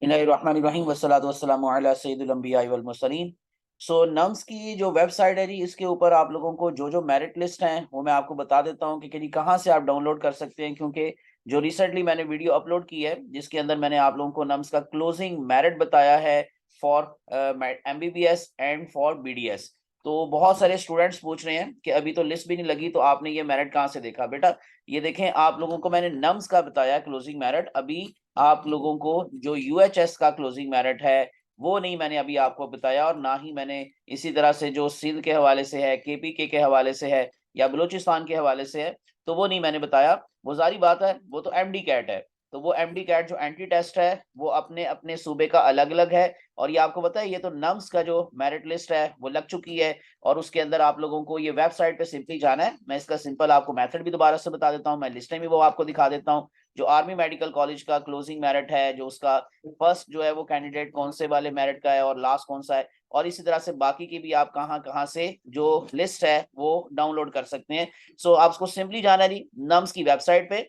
बिस्मिल्लाहिर्रहमानिर्रहीम वस्सलातु वस्सलामु अला सय्यिदिल अंबिया वल मुरसलीन। नम्स की जो वेबसाइट है जी, इसके ऊपर आप लोगों को जो जो मेरिट लिस्ट हैं वो मैं आपको बता देता हूँ कि कहाँ से आप डाउनलोड कर सकते हैं, क्योंकि जो रिसेंटली मैंने वीडियो अपलोड की है जिसके अंदर मैंने आप लोगों को नम्स का क्लोजिंग मेरिट बताया है for MBBS and for BDS. तो बहुत सारे स्टूडेंट्स पूछ रहे हैं कि अभी तो लिस्ट भी नहीं लगी, तो आपने ये मेरिट कहाँ से देखा? बेटा ये देखें, आप लोगों को मैंने नम्स का बताया क्लोजिंग मेरिट। अभी आप लोगों को जो यूएचएस का क्लोजिंग मेरिट है वो नहीं मैंने अभी आपको बताया, और ना ही मैंने इसी तरह से जो सिंध के हवाले से है, केपीके के हवाले से है या बलूचिस्तान के हवाले से है, तो वो नहीं मैंने बताया। वो जारी बात है, वो तो एमडी कैट है। तो वो एमडी कैट जो एंटी टेस्ट है वो अपने अपने सूबे का अलग अलग है। और ये आपको पता है, ये तो नम्स का जो मेरिट लिस्ट है वो लग चुकी है, और उसके अंदर आप लोगों को ये वेबसाइट पे सिंपली जाना है। मैं इसका सिंपल आपको मेथड भी दोबारा से बता देता हूँ, मैं लिस्टें भी वो आपको दिखा देता हूँ। जो आर्मी मेडिकल कॉलेज का क्लोजिंग मेरिट है, जो उसका फर्स्ट जो है वो कैंडिडेट कौन से वाले मेरिट का है और लास्ट कौन सा है, और इसी तरह से बाकी की भी आप कहाँ कहाँ से जो लिस्ट है वो डाउनलोड कर सकते हैं। आपको सिंपली जाना है जी नम्स की वेबसाइट पे।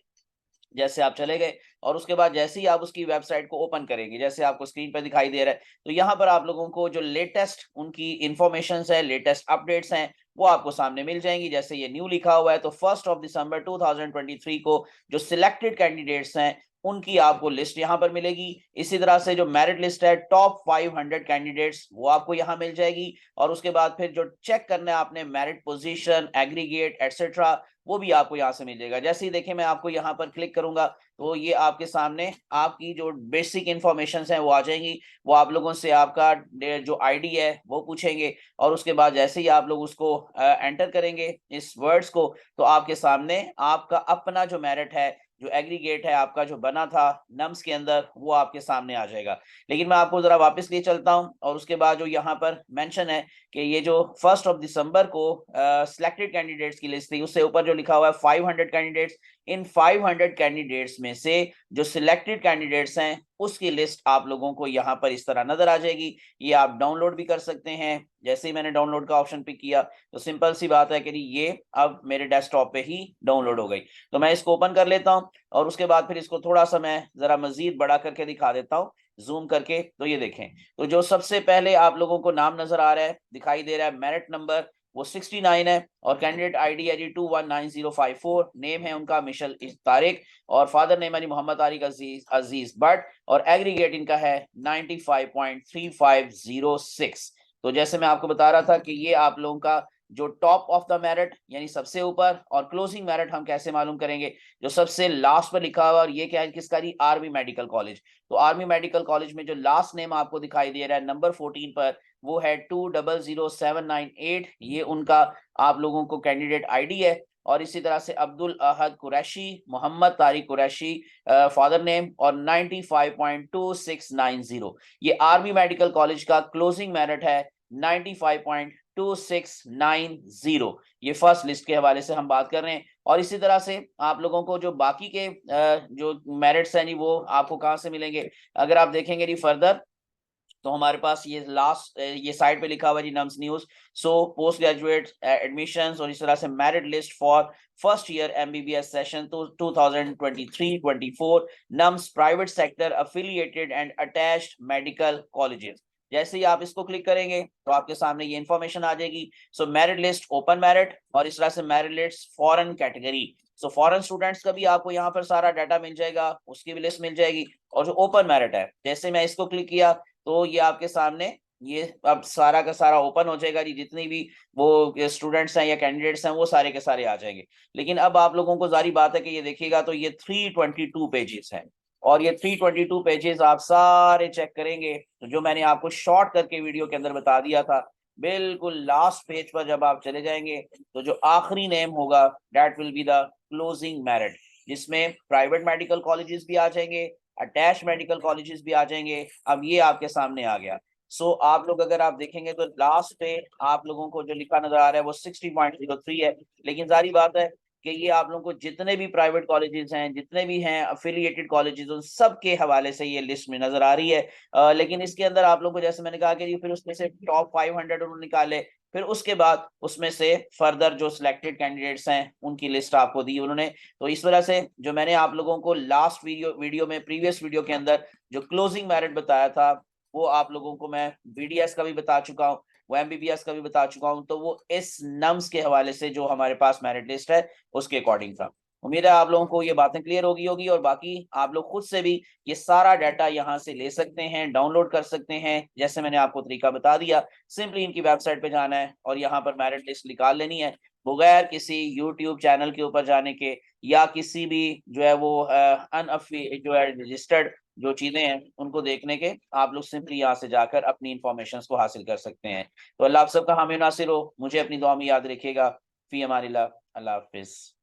जैसे आप चले गए और उसके बाद जैसे ही आप उसकी वेबसाइट को ओपन करेंगे, जैसे आपको स्क्रीन पर दिखाई दे रहा है, तो यहाँ पर आप लोगों को जो लेटेस्ट उनकी इंफॉर्मेशन है, लेटेस्ट अपडेट्स हैं, वो आपको सामने मिल जाएंगी। जैसे ये न्यू लिखा हुआ है, तो 1 दिसंबर 2023 को जो सिलेक्टेड कैंडिडेट्स हैं उनकी आपको लिस्ट यहाँ पर मिलेगी। इसी तरह से जो मेरिट लिस्ट है टॉप 500 कैंडिडेट्स, वो आपको यहाँ मिल जाएगी। और उसके बाद फिर जो चेक करना है आपने मेरिट पोजीशन, एग्रीगेट एटसेट्रा, वो भी आपको यहाँ से मिल जाएगा। जैसे ही देखिए मैं आपको यहाँ पर क्लिक करूंगा तो ये आपके सामने आपकी जो बेसिक इंफॉर्मेशन है वो आ जाएंगी। वो आप लोगों से आपका जो आईडी है वो पूछेंगे, और उसके बाद जैसे ही आप लोग उसको एंटर करेंगे इस वर्ड्स को, तो आपके सामने आपका अपना जो मेरिट है, जो एग्रीगेट है आपका जो बना था नम्स के अंदर, वो आपके सामने आ जाएगा। लेकिन मैं आपको जरा वापस ले चलता हूँ, और उसके बाद जो यहाँ पर मेंशन है कि ये जो 1 दिसंबर को सिलेक्टेड कैंडिडेट्स की लिस्ट थी, उससे ऊपर जो लिखा हुआ है 500 कैंडिडेट्स, इन 500 कैंडिडेट्स में से जो सिलेक्टेड कैंडिडेट्स हैं उसकी लिस्ट आप लोगों को यहाँ पर इस तरह नजर आ जाएगी। ये आप डाउनलोड भी कर सकते हैं। जैसे ही मैंने डाउनलोड का ऑप्शन पिक किया तो सिंपल सी बात है कि ये अब मेरे डेस्कटॉप पे ही डाउनलोड हो गई। तो मैं इसको ओपन कर लेता हूँ, और उसके बाद फिर इसको थोड़ा सा मैं जरा मजीद बड़ा करके दिखा देता हूँ, जूम करके। तो ये देखें, तो जो सबसे पहले आप लोगों को नाम नजर आ रहा है, दिखाई दे रहा है, मेरिट नंबर वो 69 है, और कैंडिडेट आईडी है जी 219054। नेम है उनका मिशल तारिक, और फादर नेम है जी मोहम्मद तारिक अजीज अजीज बट, और एग्रीगेट इनका है 95.3506। तो जैसे मैं आपको बता रहा था कि ये आप लोगों का जो टॉप ऑफ द मेरिट यानी सबसे ऊपर, और क्लोजिंग मेरिट हम कैसे मालूम करेंगे? जो सबसे लास्ट पर लिखा हुआ, और ये क्या है किसका जी? Army medical college. तो आर्मी मेडिकल कॉलेज में जो लास्ट नेम आपको दिखाई दे रहा है नंबर 14 पर, वो है 200798। ये उनका आप लोगों को कैंडिडेट आईडी है। और इसी तरह से अब्दुल अहद कुरैशी, मोहम्मद तारिक कुरैशी फादर नेम, और 95.2690। ये आर्मी मेडिकल कॉलेज का क्लोजिंग मेरिट है 95.2690। ये फर्स्ट लिस्ट के हवाले से हम बात कर रहे हैं। और इसी तरह से आप लोगों को जो बाकी के जो मेरिट्स हैं जी, वो आपको कहाँ से मिलेंगे? अगर आप देखेंगे जी फर्दर, तो हमारे पास ये लास्ट ये साइड पे लिखा हुआ जी NUMS news. Post graduate admissions, और इस तरह से merit list for first year MBBS session तो 2023-24 NUMS private sector affiliated and attached medical colleges. जैसे ही आप इसको क्लिक करेंगे तो आपके सामने ये इन्फॉर्मेशन आ जाएगी। मेरिट लिस्ट ओपन मेरिट, और इस तरह से merit list foreign category. Foreign students का भी आपको यहाँ पर सारा डाटा मिल जाएगा, उसकी भी लिस्ट मिल जाएगी। और जो ओपन मेरिट है, जैसे मैं इसको क्लिक किया तो ये आपके सामने ये अब सारा का सारा ओपन हो जाएगा जी। जितनी भी वो स्टूडेंट्स हैं या कैंडिडेट्स हैं वो सारे के सारे आ जाएंगे। लेकिन अब आप लोगों को जारी बात है कि ये देखिएगा तो ये 322 पेजेस हैं, और ये 322 पेजेस आप सारे चेक करेंगे तो जो मैंने आपको शॉर्ट करके वीडियो के अंदर बता दिया था, बिल्कुल लास्ट पेज पर जब आप चले जाएंगे तो जो आखिरी नेम होगा that will be the closing merit, जिसमें प्राइवेट मेडिकल कॉलेजेस भी आ जाएंगे, अटैच मेडिकल कॉलेजेस भी आ जाएंगे। अब ये आपके सामने आ गया। आप लोग अगर आप देखेंगे तो लास्ट पे आप लोगों को जो लिखा नजर आ रहा है वो 60.03 है। लेकिन जारी बात है कि ये आप लोगों को जितने भी प्राइवेट कॉलेजेस हैं, जितने भी हैं अफिलिएटेड कॉलेजेस, उन सब के हवाले से ये लिस्ट में नजर आ रही है। लेकिन इसके अंदर आप लोग को, जैसे मैंने कहा कि फिर उसमें से टॉप 500 उन्होंने निकाले, फिर उसके बाद उसमें से फर्दर जो सिलेक्टेड कैंडिडेट्स हैं उनकी लिस्ट आपको दी उन्होंने। तो इस वजह से जो मैंने आप लोगों को लास्ट वीडियो में प्रीवियस वीडियो के अंदर जो क्लोजिंग मेरिट बताया था वो आप लोगों को मैं बीडीएस का भी बता चुका हूँ, वो एमबीबीएस का भी बता चुका हूँ। तो वो इस नम्स के हवाले से जो हमारे पास मेरिट लिस्ट है उसके अकॉर्डिंग था। उम्मीद है आप लोगों को ये बातें क्लियर होगी और बाकी आप लोग खुद से भी ये सारा डाटा यहाँ से ले सकते हैं, डाउनलोड कर सकते हैं। जैसे मैंने आपको तरीका बता दिया, सिंपली इनकी वेबसाइट पे जाना है और यहाँ पर मेरिट लिस्ट निकाल लेनी है बगैर किसी यूट्यूब चैनल के ऊपर जाने के या किसी भी जो है वो जो है रजिस्टर्ड जो चीजें हैं उनको देखने के। आप लोग सिंपली यहाँ से जाकर अपनी इंफॉर्मेशन को हासिल कर सकते हैं। तो अल्लाह आप सबका हामी नासिर हो। मुझे अपनी दुआ में याद रखिएगा। फी अमानिल्लाह। अल्लाह हाफिज।